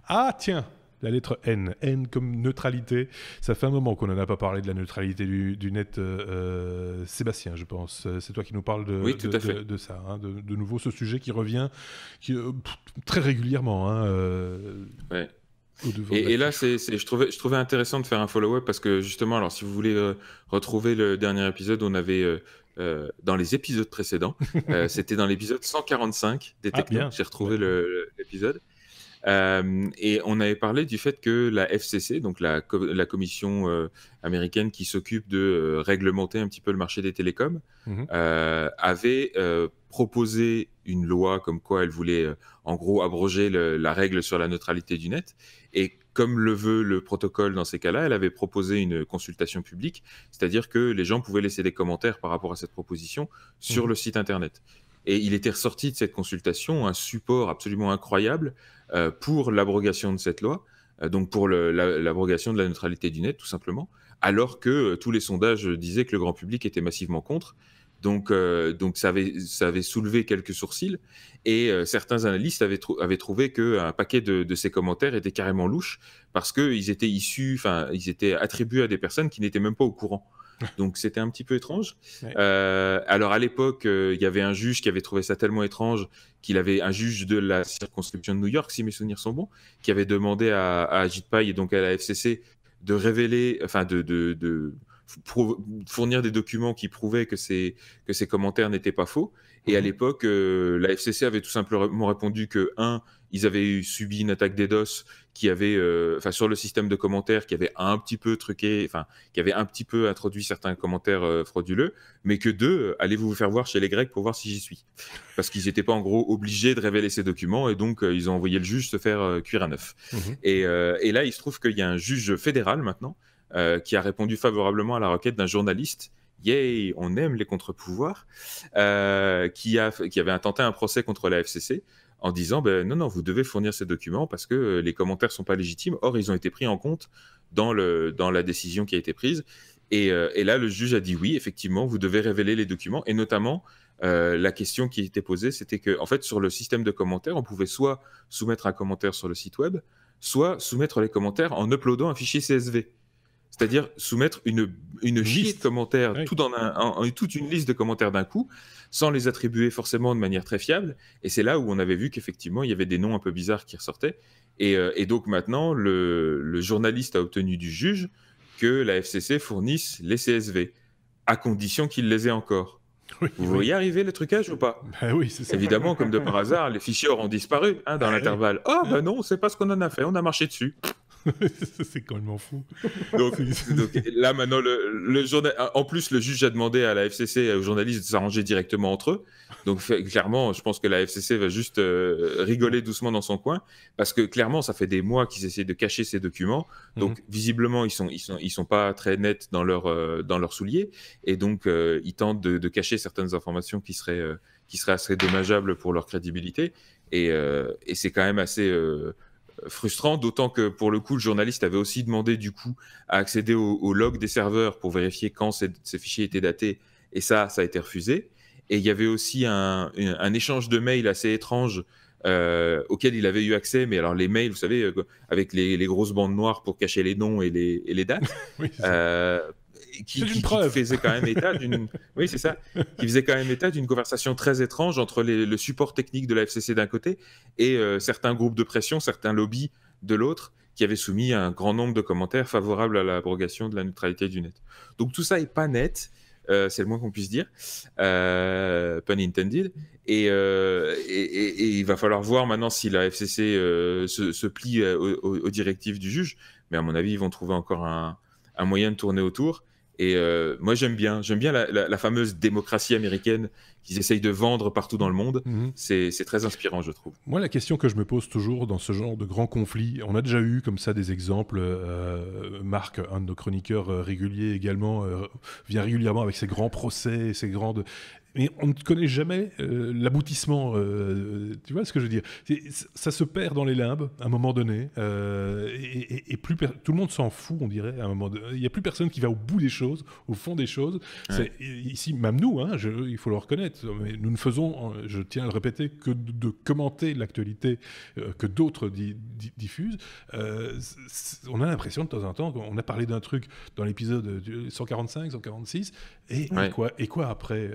Ah, tiens, la lettre N. N comme neutralité. Ça fait un moment qu'on n'en a pas parlé de la neutralité du net. Sébastien, je pense. C'est toi qui nous parles Oui, tout à fait. de ça. Hein, de nouveau, ce sujet qui revient très régulièrement hein, Ouais. au devant de Et là, l'affiche. je trouvais intéressant de faire un follow-up parce que justement, alors si vous voulez retrouver le dernier épisode, on avait dans les épisodes précédents, c'était dans l'épisode 145 des Ah, Technos, bien. j'ai Ouais. retrouvé l'épisode. Et on avait parlé du fait que la FCC, donc la commission américaine qui s'occupe de réglementer un petit peu le marché des télécoms, Mhm. avait proposé une loi comme quoi elle voulait en gros abroger la règle sur la neutralité du net. Et comme le veut le protocole dans ces cas-là, elle avait proposé une consultation publique, c'est-à-dire que les gens pouvaient laisser des commentaires par rapport à cette proposition sur Mhm. le site internet. Et il était ressorti de cette consultation un support absolument incroyable pour l'abrogation de cette loi, donc pour l'abrogation de la neutralité du net, tout simplement, alors que tous les sondages disaient que le grand public était massivement contre. Donc ça avait soulevé quelques sourcils, et certains analystes avaient trouvé qu'un paquet de ces commentaires étaient carrément louches, parce qu'ils étaient ils étaient attribués à des personnes qui n'étaient même pas au courant. Donc c'était un petit peu étrange. Ouais. Alors à l'époque, il y avait un juge qui avait trouvé ça tellement étrange un juge de la circonscription de New York, si mes souvenirs sont bons, qui avait demandé à Ajit Pai et donc à la FCC de révéler, enfin de fournir des documents qui prouvaient que ces commentaires n'étaient pas faux. Et à Mhm. l'époque, la FCC avait tout simplement répondu que, ils avaient subi une attaque DDoS qui avait, sur le système de commentaires, qui avait un petit peu truqué, qui avait un petit peu introduit certains commentaires frauduleux, mais que deux, allez-vous faire voir chez les Grecs pour voir si j'y suis. Parce qu'ils n'étaient pas en gros obligés de révéler ces documents, et donc ils ont envoyé le juge se faire cuire à neuf. Mhm. Et là, il se trouve qu'il y a un juge fédéral maintenant qui a répondu favorablement à la requête d'un journaliste. Yay, on aime les contre-pouvoirs, qui avait intenté un procès contre la FCC en disant non, vous devez fournir ces documents parce que les commentaires sont pas légitimes. Or, ils ont été pris en compte dans la décision qui a été prise. Et là, le juge a dit oui, effectivement, vous devez révéler les documents. Et notamment, la question qui était posée, c'était que, en fait, sur le système de commentaires, on pouvait soit soumettre un commentaire sur le site web, soit soumettre les commentaires en uploadant un fichier CSV. C'est-à-dire soumettre une Une chier de liste. commentaires, Ouais. toute une liste de commentaires d'un coup, sans les attribuer forcément de manière très fiable. Et c'est là où on avait vu qu'effectivement, il y avait des noms un peu bizarres qui ressortaient. Et donc maintenant, le journaliste a obtenu du juge que la FCC fournisse les CSV, à condition qu'il les ait encore. Oui, Vous oui. voyez arriver le trucage ou pas? Bah oui, c'est ça. Évidemment, comme de par hasard, les fichiers auront disparu dans Bah oui. l'intervalle. Oh, Hein. non, c'est pas ce qu'on en a fait, on a marché dessus. C'est complètement fou. Donc, C'est- donc là, maintenant, en plus, le juge a demandé à la FCC et aux journalistes de s'arranger directement entre eux. Donc, clairement, je pense que la FCC va juste rigoler doucement dans son coin, parce que clairement, ça fait des mois qu'ils essaient de cacher ces documents. Mhm. Donc, visiblement, ils sont pas très nets dans leurs souliers, et donc ils tentent de cacher certaines informations qui seraient assez dommageables pour leur crédibilité. Et c'est quand même assez frustrant, d'autant que pour le coup, le journaliste avait aussi demandé du coup à accéder au log des serveurs pour vérifier quand ces fichiers étaient datés, et ça a été refusé. Et il y avait aussi un échange de mails assez étrange auquel il avait eu accès, mais alors les mails, vous savez, avec les grosses bandes noires pour cacher les noms et les dates, Oui, c'est ça. euh, C'est une qui preuve. faisait quand même état d'une, oui, c'est ça, qui faisait quand même état d'une conversation très étrange entre le support technique de la FCC d'un côté et certains groupes de pression, certains lobbies de l'autre, qui avaient soumis un grand nombre de commentaires favorables à l'abrogation de la neutralité du net. Donc tout ça est pas net. C'est le moins qu'on puisse dire, pun intended, et il va falloir voir maintenant si la FCC se plie aux directives du juge, mais à mon avis ils vont trouver encore un moyen de tourner autour. Et moi j'aime bien la fameuse démocratie américaine qu'ils essayent de vendre partout dans le monde. Mhm. C'est très inspirant, je trouve. Moi, la question que je me pose toujours dans ce genre de grands conflits, on a déjà eu comme ça des exemples. Marc, un de nos chroniqueurs réguliers également, vient régulièrement avec ses grands procès, ses grandes. mais on ne connaît jamais l'aboutissement. Tu vois ce que je veux dire? Ça se perd dans les limbes à un moment donné, et tout le monde s'en fout, on dirait. À un moment donné. Il n'y a plus personne qui va au bout des choses, au fond des choses. Ouais. Ici, même nous, hein, il faut le reconnaître, mais nous ne faisons, je tiens à le répéter, que de commenter l'actualité que d'autres diffusent. On a l'impression de temps en temps qu'on a parlé d'un truc dans l'épisode 145, 146, et quoi après?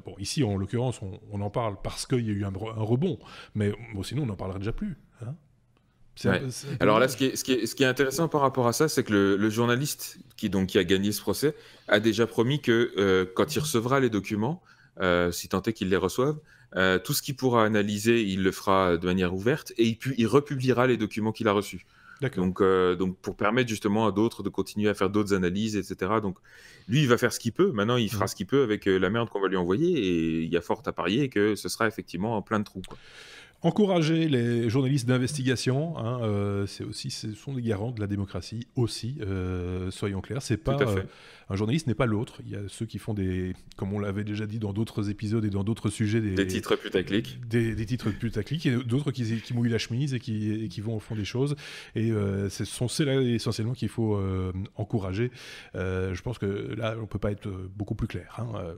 Bon, ici, en l'occurrence, on en parle parce qu'il y a eu un rebond, mais bon, sinon, on n'en parlera déjà plus. Hein. Ouais. Alors là, ce qui est intéressant par rapport à ça, c'est que le journaliste qui a gagné ce procès a déjà promis que quand il recevra les documents, si tant est qu'il les reçoive, tout ce qu'il pourra analyser, il le fera de manière ouverte et il republiera les documents qu'il a reçus. Donc pour permettre justement à d'autres de continuer à faire d'autres analyses, etc. Donc lui, il va faire ce qu'il peut. Maintenant, il fera ce qu'il peut avec la merde qu'on va lui envoyer, et il y a fort à parier que ce sera effectivement plein de trous, quoi. Encourager les journalistes d'investigation, hein, ce sont des garants de la démocratie aussi, soyons clairs. C'est pas, un journaliste n'est pas l'autre. Il y a ceux qui font comme on l'avait déjà dit dans d'autres épisodes et dans d'autres sujets, des titres putaclic. Des titres putaclic, et d'autres qui mouillent la chemise et qui vont au fond des choses. Et ce sont ceux-là essentiellement qu'il faut encourager. Je pense que là, on peut pas être beaucoup plus clair. Hein.